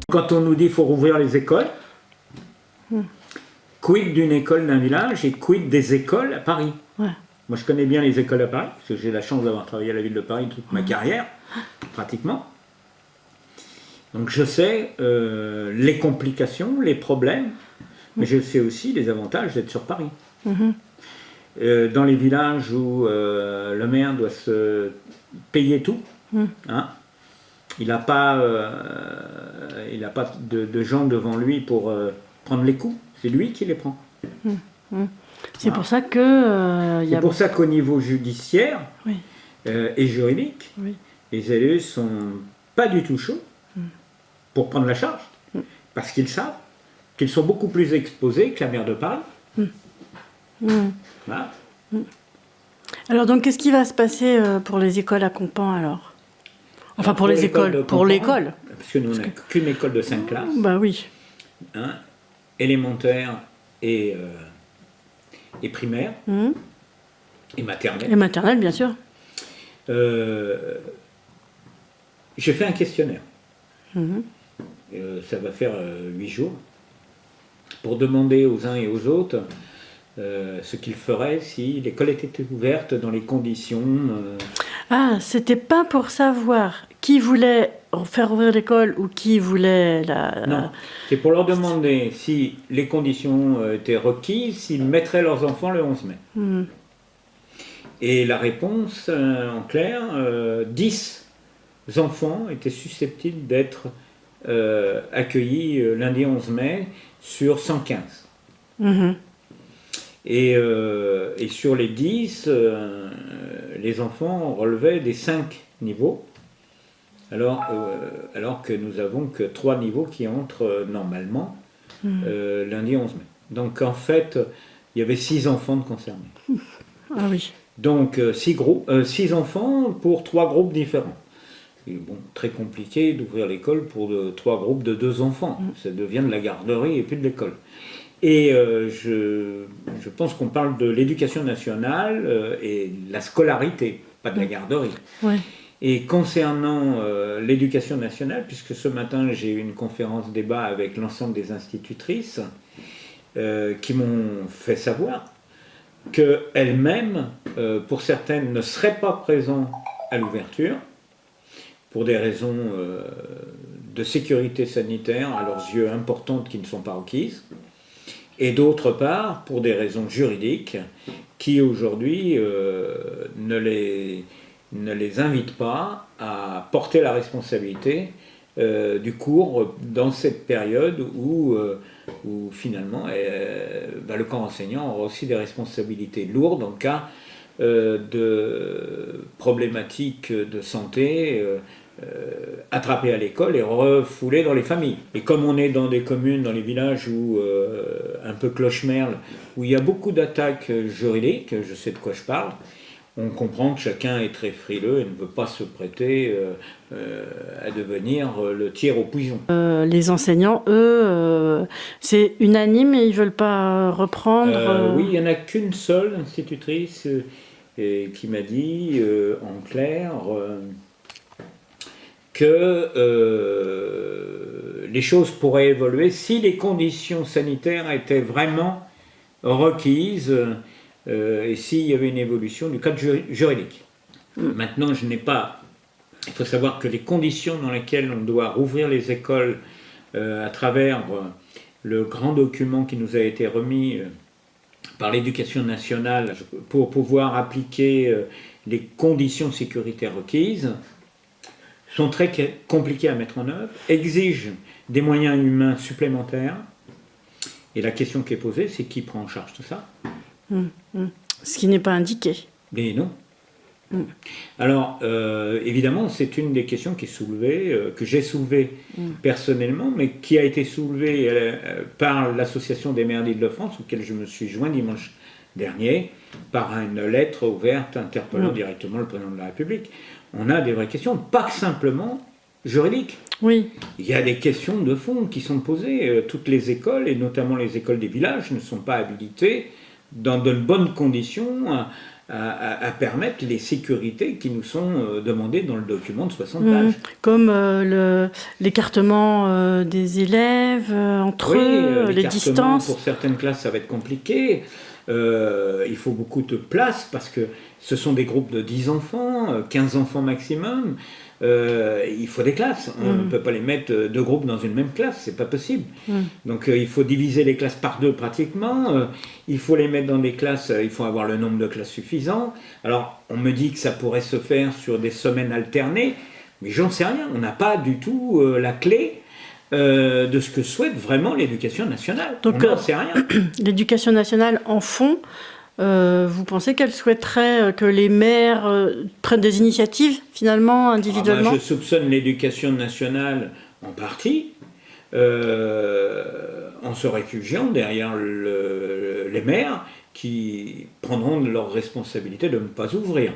Quand on nous dit qu'il faut rouvrir les écoles, quid d'une école d'un village et quid des écoles à Paris? Ouais. Moi, je connais bien les écoles à Paris, parce que j'ai la chance d'avoir travaillé à la ville de Paris toute ma carrière, pratiquement. Donc je sais les complications, les problèmes, mais je sais aussi les avantages d'être sur Paris. Dans les villages où le maire doit se payer tout, hein, il n'a pas, de gens devant lui pour prendre les coups, c'est lui qui les prend. C'est pour ça que... C'est pour ça qu'au niveau judiciaire Oui. Et juridique, Oui. les élus sont pas du tout chauds pour prendre la charge, parce qu'ils savent qu'ils sont beaucoup plus exposés que la maire de Paris. Voilà. Alors donc, qu'est-ce qui va se passer pour les écoles à Compan, alors? Enfin, pour les écoles, pour l'école. Parce que nous, on n'a qu'une école de 5 classes, Bah oui. hein, élémentaire et primaire, et maternelle. Et maternelle, bien sûr. J'ai fait un questionnaire. Ça va faire 8 jours, pour demander aux uns et aux autres ce qu'ils feraient si l'école était ouverte dans les conditions... Ah, c'était pas pour savoir qui voulait faire ouvrir l'école ou qui voulait la... Non, c'est pour leur demander si les conditions étaient requises, s'ils mettraient leurs enfants le 11 mai. Et la réponse, en clair, 10 enfants étaient susceptibles d'être accueillis lundi 11 mai sur 115. Et sur les 10, les enfants relevaient des 5 niveaux, alors que nous avons que 3 niveaux qui entrent normalement lundi 11 mai. Donc en fait, il y avait 6 enfants de concernés. Ah oui. Donc 6 enfants pour 3 groupes différents. C'est bon, très compliqué d'ouvrir l'école pour 3 groupes de 2 enfants. Ça devient de la garderie et puis de l'école. Et je pense qu'on parle de l'éducation nationale et de la scolarité, pas de la garderie. Ouais. Et concernant l'éducation nationale, puisque ce matin j'ai eu une conférence débat avec l'ensemble des institutrices qui m'ont fait savoir qu'elles-mêmes, pour certaines, ne seraient pas présentes à l'ouverture, pour des raisons de sécurité sanitaire à leurs yeux importantes qui ne sont pas requises, et d'autre part pour des raisons juridiques qui aujourd'hui ne les invitent pas à porter la responsabilité du cours dans cette période où finalement le corps enseignant aura aussi des responsabilités lourdes en cas de problématiques de santé attrapées à l'école et refoulées dans les familles. Et comme on est dans des communes, dans les villages où un peu cloche-merle, où il y a beaucoup d'attaques juridiques, je sais de quoi je parle, on comprend que chacun est très frileux et ne veut pas se prêter à devenir le tiers au pigeon. Les enseignants, eux, c'est unanime et ils ne veulent pas reprendre Oui, il n'y en a qu'une seule institutrice qui m'a dit en clair que les choses pourraient évoluer si les conditions sanitaires étaient vraiment requises et s'il y avait une évolution du cadre juridique. Maintenant, je n'ai pas... Il faut savoir que les conditions dans lesquelles on doit rouvrir les écoles à travers le grand document qui nous a été remis par l'Éducation nationale pour pouvoir appliquer les conditions sécuritaires requises sont très compliquées à mettre en œuvre, exigent des moyens humains supplémentaires. Et la question qui est posée, c'est qui prend en charge tout ça? Ce qui n'est pas indiqué. Mais non. Alors, évidemment, c'est une des questions qui est soulevée, que j'ai soulevée personnellement, mais qui a été soulevée par l'Association des maires d'Île-de-France, auquel je me suis joint dimanche dernier, par une lettre ouverte interpellant directement le président de la République. On a des vraies questions, pas que simplement juridiques. Oui. Il y a des questions de fond qui sont posées. Toutes les écoles, et notamment les écoles des villages, ne sont pas habilitées dans de bonnes conditions à permettre les sécurités qui nous sont demandées dans le document de 60 pages. Comme l'écartement des élèves entre eux, les distances. Pour certaines classes, ça va être compliqué. Il faut beaucoup de place parce que ce sont des groupes de 10 enfants, 15 enfants maximum. Il faut des classes. On ne peut pas les mettre deux groupes dans une même classe, c'est pas possible. Donc il faut diviser les classes par deux pratiquement. Il faut les mettre dans des classes, il faut avoir le nombre de classes suffisant. Alors on me dit que ça pourrait se faire sur des semaines alternées, mais j'en sais rien. On n'a pas du tout la clé de ce que souhaite vraiment l'éducation nationale. Donc, on n'en sait rien. L'éducation nationale en fond, vous pensez qu'elle souhaiterait que les maires prennent des initiatives, finalement, individuellement ? Je soupçonne l'éducation nationale en partie, en se réfugiant derrière les maires qui prendront leur responsabilité de ne pas ouvrir.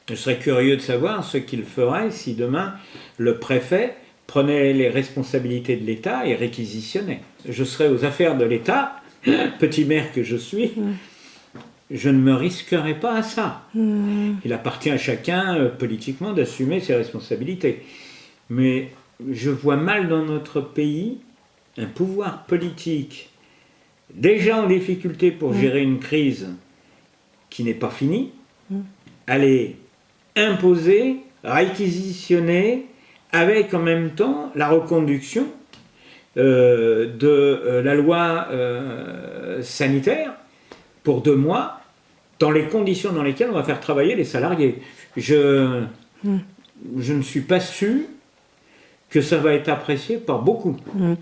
Je serais curieux de savoir ce qu'il ferait si demain le préfet prenait les responsabilités de l'État et réquisitionnait. Je serais aux affaires de l'État, petit maire que je suis, je ne me risquerais pas à ça. Il appartient à chacun politiquement d'assumer ses responsabilités. Mais je vois mal dans notre pays un pouvoir politique déjà en difficulté pour gérer une crise qui n'est pas finie, aller imposer, réquisitionner, avec en même temps la reconduction de la loi sanitaire pour 2 mois, dans les conditions dans lesquelles on va faire travailler les salariés. Je ne suis pas sûr que ça va être apprécié par beaucoup. Vous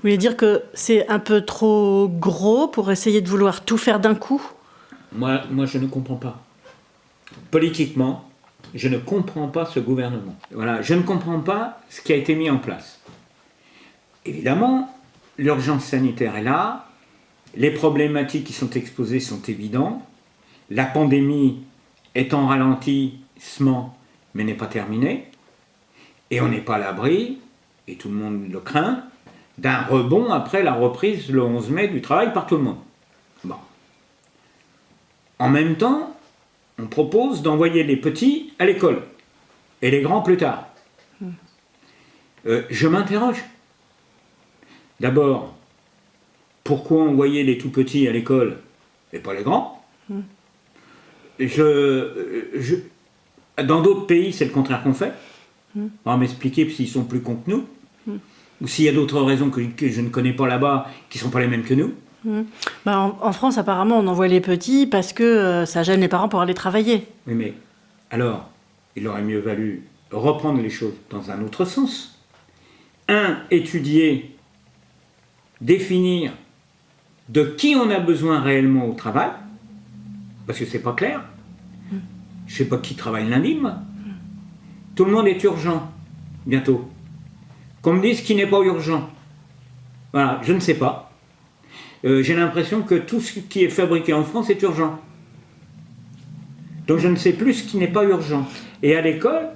voulez dire que c'est un peu trop gros pour essayer de vouloir tout faire d'un coup ? Moi, je ne comprends pas. Politiquement, je ne comprends pas ce gouvernement. Voilà, je ne comprends pas ce qui a été mis en place. Évidemment, l'urgence sanitaire est là, les problématiques qui sont exposées sont évidentes, la pandémie est en ralentissement mais n'est pas terminée, et on n'est pas à l'abri, et tout le monde le craint, d'un rebond après la reprise le 11 mai du travail par tout le monde. Bon. En même temps, on propose d'envoyer les petits à l'école, et les grands plus tard. Je m'interroge. D'abord, pourquoi envoyer les tout petits à l'école et pas les grands ? Dans d'autres pays, c'est le contraire qu'on fait. On va m'expliquer s'ils sont plus cons que nous, ou s'il y a d'autres raisons que je ne connais pas là-bas, qui ne sont pas les mêmes que nous. En France, apparemment, on envoie les petits parce que ça gêne les parents pour aller travailler. Oui, mais alors, il aurait mieux valu reprendre les choses dans un autre sens. Étudier, définir de qui on a besoin réellement au travail, parce que c'est pas clair. Je sais pas qui travaille lundi, moi. Tout le monde est urgent, bientôt. Qu'on me dise qui n'est pas urgent. Voilà, je ne sais pas. J'ai l'impression que tout ce qui est fabriqué en France est urgent. Donc je ne sais plus ce qui n'est pas urgent. Et à l'école,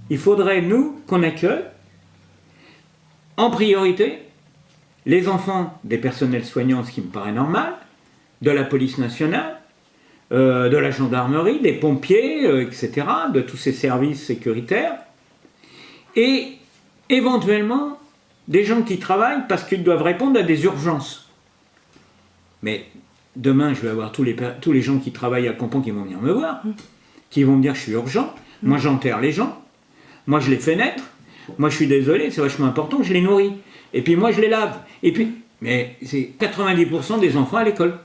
il faudrait, nous, qu'on accueille, en priorité, les enfants des personnels soignants, ce qui me paraît normal, de la police nationale, de la gendarmerie, des pompiers, etc., de tous ces services sécuritaires, et éventuellement des gens qui travaillent parce qu'ils doivent répondre à des urgences. Mais demain, je vais avoir tous les gens qui travaillent à Campan qui vont venir me voir, qui vont me dire je suis urgent, moi j'enterre les gens, moi je les fais naître, moi je suis désolé, c'est vachement important, je les nourris, et puis moi je les lave, et puis, mais c'est 90% des enfants à l'école.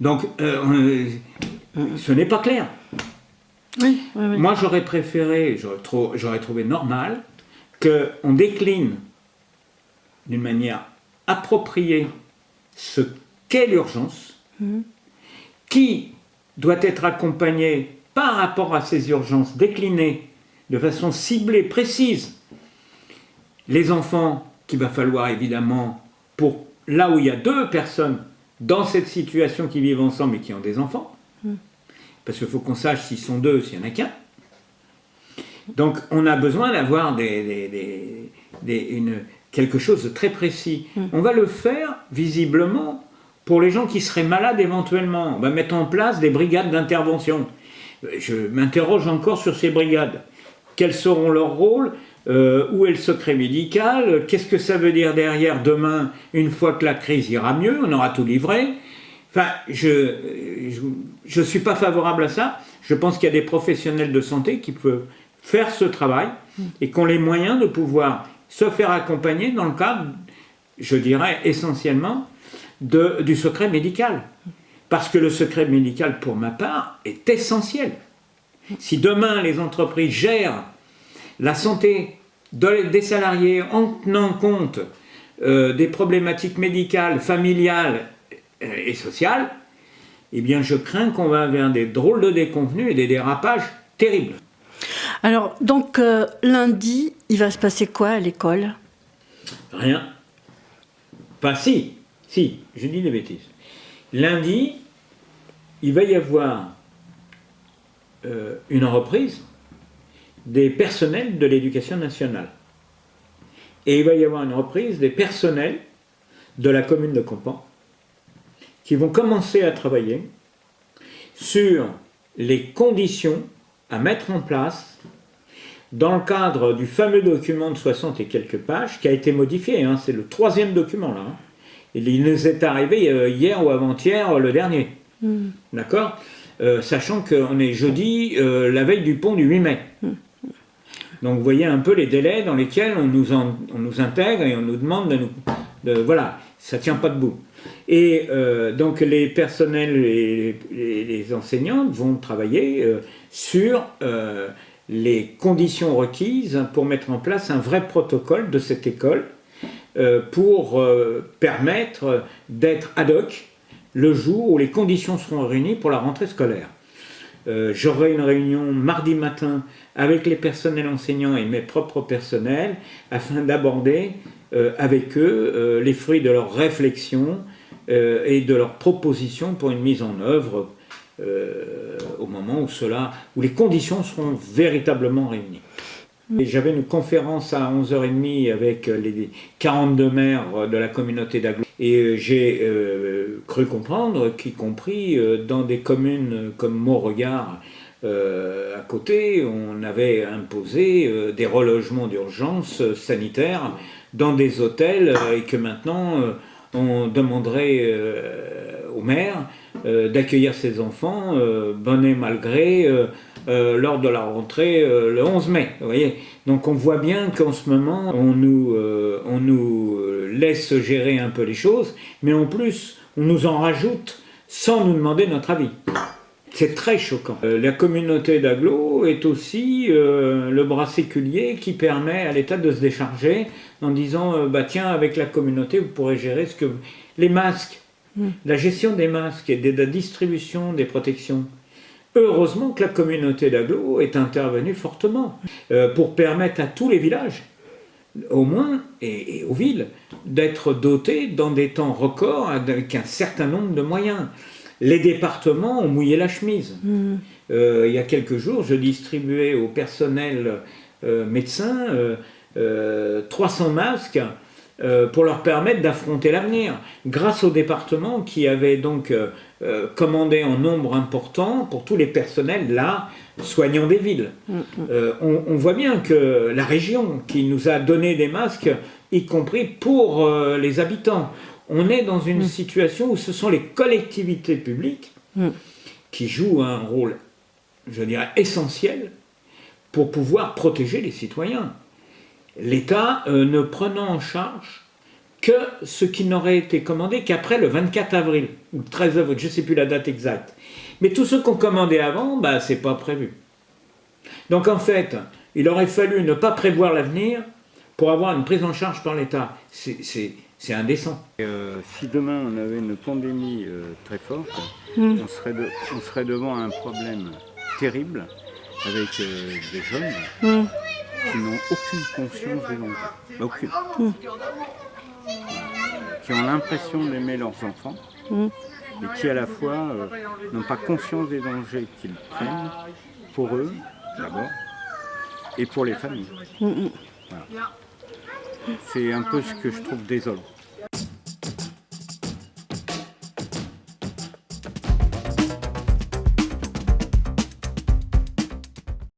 Donc, ce n'est pas clair. Oui. Moi, j'aurais préféré, j'aurais trouvé normal qu'on décline d'une manière appropriée ce qu'est l'urgence, qui doit être accompagnée par rapport à ces urgences, déclinées de façon ciblée, précise. Les enfants qu'il va falloir évidemment, pour là où il y a 2 personnes dans cette situation qui vivent ensemble et qui ont des enfants, parce qu'il faut qu'on sache s'ils sont 2, s'il n'y en a qu'un. Donc on a besoin d'avoir quelque chose de très précis. On va le faire visiblement pour les gens qui seraient malades éventuellement. On va mettre en place des brigades d'intervention. Je m'interroge encore sur ces brigades. Quels seront leurs rôles? Où est le secret médical? Qu'est-ce que ça veut dire derrière demain, une fois que la crise ira mieux? On aura tout livré. Enfin, je suis pas favorable à ça. Je pense qu'il y a des professionnels de santé qui peuvent faire ce travail et qui ont les moyens de pouvoir se faire accompagner dans le cadre, je dirais, essentiellement du secret médical. Parce que le secret médical, pour ma part, est essentiel. Si demain les entreprises gèrent la santé des salariés en tenant compte des problématiques médicales, familiales et sociales, eh bien je crains qu'on va vers des drôles de déconvenus et des dérapages terribles. Alors, donc, lundi, il va se passer quoi à l'école? Rien. Pas si, je dis des bêtises. Lundi, il va y avoir une reprise des personnels de l'éducation nationale. Et il va y avoir une reprise des personnels de la commune de Campan qui vont commencer à travailler sur les conditions à mettre en place dans le cadre du fameux document de 60 et quelques pages qui a été modifié, hein, c'est le 3e document là. Hein. Il nous est arrivé hier ou avant-hier le dernier. D'accord, sachant qu'on est jeudi, la veille du pont du 8 mai. Donc vous voyez un peu les délais dans lesquels on nous intègre et on nous demande voilà, ça ne tient pas debout. Et donc les personnels et les enseignants vont travailler sur les conditions requises pour mettre en place un vrai protocole de cette école pour permettre d'être ad hoc le jour où les conditions seront réunies pour la rentrée scolaire. J'aurai une réunion mardi matin avec les personnels enseignants et mes propres personnels afin d'aborder avec eux les fruits de leurs réflexions et de leurs propositions pour une mise en œuvre au moment où les conditions seront véritablement réunies. Et j'avais une conférence à 11h30 avec les 42 maires de la communauté d'Aglo. Et j'ai cru comprendre qu'y compris dans des communes comme Mauregard, à côté, on avait imposé des relogements d'urgence sanitaires dans des hôtels et que maintenant on demanderait aux maires d'accueillir ces enfants, bon et mal gré, lors de la rentrée le 11 mai. Vous voyez, donc on voit bien qu'en ce moment, on nous laisse gérer un peu les choses, mais en plus, on nous en rajoute sans nous demander notre avis. C'est très choquant. La communauté d'agglo est aussi le bras séculier qui permet à l'État de se décharger en disant tiens, avec la communauté, vous pourrez gérer les masques, la gestion des masques et de la distribution des protections. Heureusement que la communauté d'agglo est intervenue fortement pour permettre à tous les villages, au moins, et aux villes, d'être dotés dans des temps records avec un certain nombre de moyens. Les départements ont mouillé la chemise. Il y a quelques jours, je distribuais au personnel médecin 300 masques pour leur permettre d'affronter l'avenir. Grâce au département qui avait donc commandé en nombre important pour tous les personnels là, soignants des villes. On voit bien que la région qui nous a donné des masques, y compris pour les habitants, on est dans une situation où ce sont les collectivités publiques qui jouent un rôle, je dirais, essentiel pour pouvoir protéger les citoyens. L'État ne prenant en charge que ce qui n'aurait été commandé qu'après le 24 avril, ou 13 avril, je ne sais plus la date exacte. Mais tous ceux qu'on commandé avant, c'est pas prévu. Donc en fait, il aurait fallu ne pas prévoir l'avenir pour avoir une prise en charge par l'État. C'est indécent. Si demain on avait une pandémie très forte, on serait devant un problème terrible avec des jeunes qui n'ont aucune conscience des dangers. Aucune. Qui ont l'impression d'aimer leurs enfants et qui à la fois n'ont pas conscience des dangers qu'ils prennent pour eux d'abord et pour les familles. Voilà. C'est un peu ce que je trouve désolant.